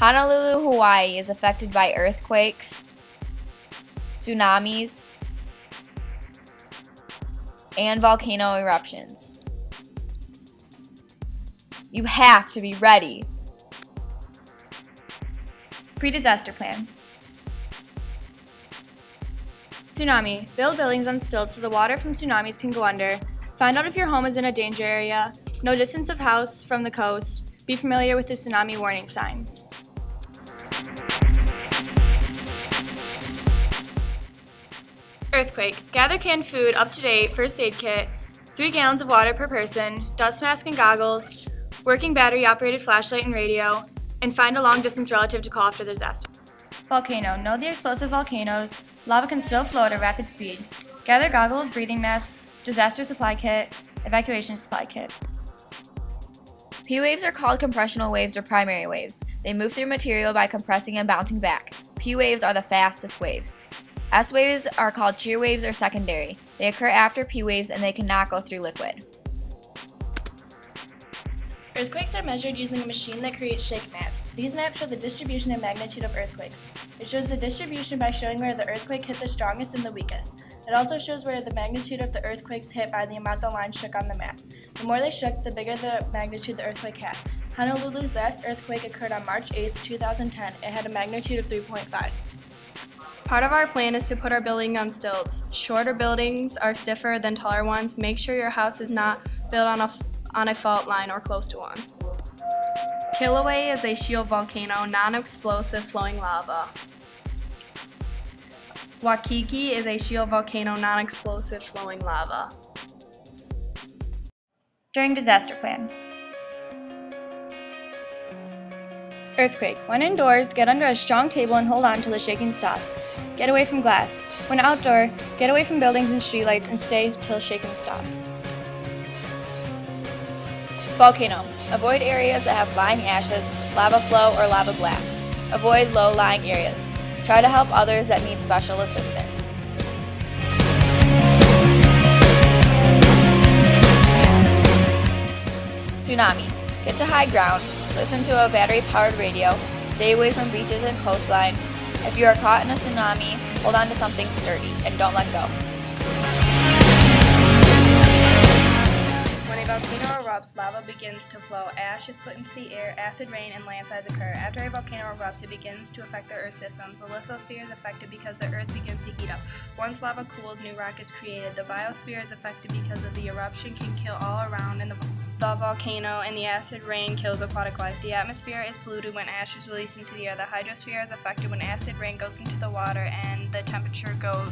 Honolulu, Hawaii is affected by earthquakes, tsunamis, and volcano eruptions. You have to be ready. Pre-disaster plan. Tsunami. Build buildings on stilts so the water from tsunamis can go under. Find out if your home is in a danger area. Know distance of house from the coast. Be familiar with the tsunami warning signs. Earthquake. Gather canned food, up-to-date, first aid kit, 3 gallons of water per person, dust mask and goggles, working battery-operated flashlight and radio, and find a long-distance relative to call after the disaster. Volcano. Know the explosive volcanoes. Lava can still flow at a rapid speed. Gather goggles, breathing masks, disaster supply kit, evacuation supply kit. P waves are called compressional waves or primary waves. They move through material by compressing and bouncing back. P waves are the fastest waves. S waves are called shear waves or secondary. They occur after P waves and they cannot go through liquid. Earthquakes are measured using a machine that creates shake maps. These maps show the distribution and magnitude of earthquakes. It shows the distribution by showing where the earthquake hit the strongest and the weakest. It also shows where the magnitude of the earthquakes hit by the amount the lines shook on the map. The more they shook, the bigger the magnitude the earthquake had. Honolulu's last earthquake occurred on March 8, 2010. It had a magnitude of 3.5. Part of our plan is to put our building on stilts. Shorter buildings are stiffer than taller ones. Make sure your house is not built on a fault line or close to one. Kilauea is a shield volcano, non-explosive flowing lava. Waikiki is a shield volcano, non-explosive flowing lava. During disaster plan. Earthquake. When indoors, get under a strong table and hold on till the shaking stops. Get away from glass. When outdoor, get away from buildings and streetlights and stay till shaking stops. Volcano. Avoid areas that have flying ashes, lava flow, or lava blast. Avoid low-lying areas. Try to help others that need special assistance. Tsunami. Get to high ground. Listen to a battery-powered radio. Stay away from beaches and coastline. If you are caught in a tsunami, hold on to something sturdy and don't let go. When a volcano erupts, lava begins to flow. Ash is put into the air, acid rain, and landslides occur. After a volcano erupts, it begins to affect the Earth systems. The lithosphere is affected because the Earth begins to heat up. Once lava cools, new rock is created. The biosphere is affected because of the eruption can kill all around in the volcano, and the acid rain kills aquatic life. The atmosphere is polluted when ash is released into the air. The hydrosphere is affected when acid rain goes into the water and the temperature goes.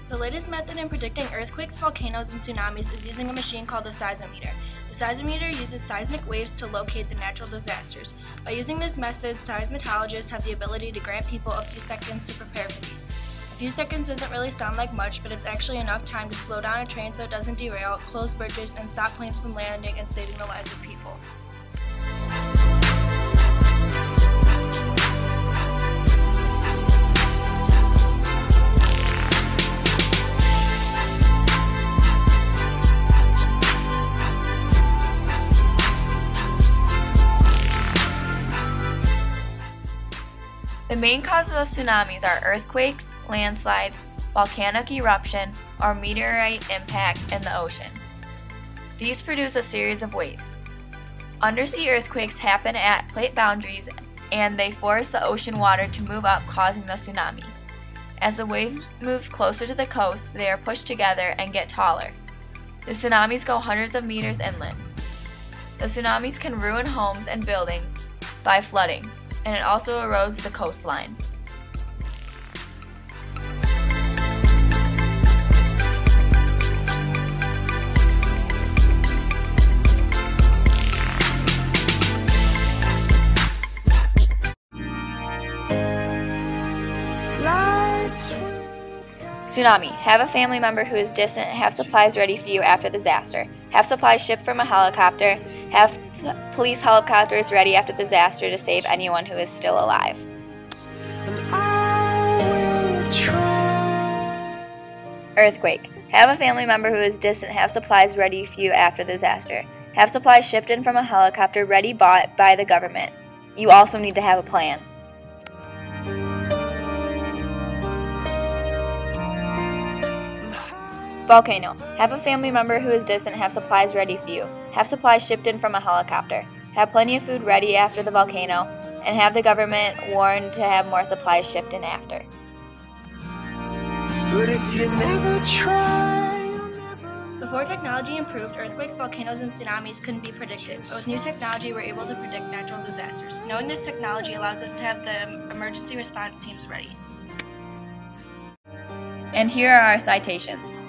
The latest method in predicting earthquakes, volcanoes, and tsunamis is using a machine called a seismometer. The seismometer uses seismic waves to locate the natural disasters. By using this method, seismologists have the ability to grant people a few seconds to prepare for these. A few seconds doesn't really sound like much, but it's actually enough time to slow down a train so it doesn't derail, close bridges, and stop planes from landing and saving the lives of people. The main causes of tsunamis are earthquakes, landslides, volcanic eruption, or meteorite impact in the ocean. These produce a series of waves. Undersea earthquakes happen at plate boundaries and they force the ocean water to move up, causing the tsunami. As the waves move closer to the coast, they are pushed together and get taller. The tsunamis go hundreds of meters inland. The tsunamis can ruin homes and buildings by flooding, and it also erodes the coastline. Tsunami. Have a family member who is distant. Have supplies ready for you after the disaster. Have supplies shipped from a helicopter. Have police helicopters ready after the disaster to save anyone who is still alive. Earthquake. Have a family member who is distant have supplies ready for you after the disaster. Have supplies shipped in from a helicopter ready bought by the government. You also need to have a plan. Volcano. Have a family member who is distant have supplies ready for you. Have supplies shipped in from a helicopter. Have plenty of food ready after the volcano, and have the government warned to have more supplies shipped in after. But if you never try, Before technology improved, earthquakes, volcanoes, and tsunamis couldn't be predicted. But with new technology, we're able to predict natural disasters. Knowing this technology allows us to have the emergency response teams ready. And here are our citations.